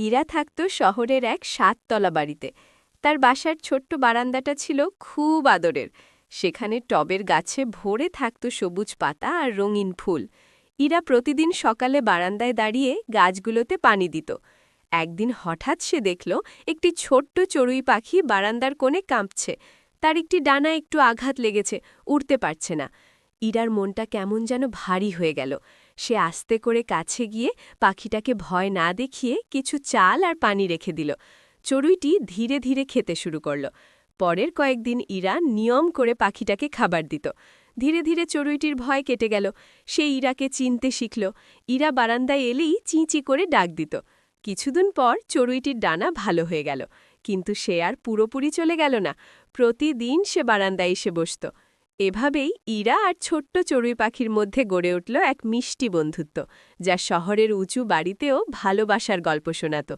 ইরা থাকত শহরের এক ৭ তলা বাড়িতে। তার বাসার ছোট্ট বারান্দাটা ছিল খুব আদরের। সেখানে টবের গাছে ভরে থাকত সবুজ পাতা আর রঙিন ফুল। ইরা প্রতিদিন সকালে বারান্দায় দাঁড়িয়ে গাছগুলোতে পানি দিত। একদিন হঠাৎ সে দেখল একটি ছোট্ট চড়ুই পাখি বারান্দার কোণে কাঁপছে। তার একটি ডানা একটু আঘাত লেগেছে, উড়তে পারছে না। ইরার মনটা কেমন যেন ভারী হয়ে গেল। সে আস্তে করে কাছে গিয়ে পাখিটাকে ভয় না দেখিয়ে কিছু চাল আর পানি রেখে দিল। চড়ুইটি ধীরে ধীরে খেতে শুরু করল। পরের কয়েকদিন ইরা নিয়ম করে পাখিটাকে খাবার দিত। ধীরে ধীরে চড়ুইটির ভয় কেটে গেল। সে ইরাকে চিনতে শিখল। ইরা বারান্দায় এলেই চিঁচি করে ডাক দিত। কিছুদিন পর চড়ুইটির ডানা ভালো হয়ে গেল, কিন্তু সে আর পুরোপুরি চলে গেল না। প্রতিদিন সে বারান্দায় এসে বসত। এভাবেই ইরা আর ছোট্ট চড়ুই পাখির মধ্যে গড়ে উঠল এক মিষ্টি বন্ধুত্ব, যা শহরের উঁচু বাড়িতেও ভালোবাসার গল্প শোনাত।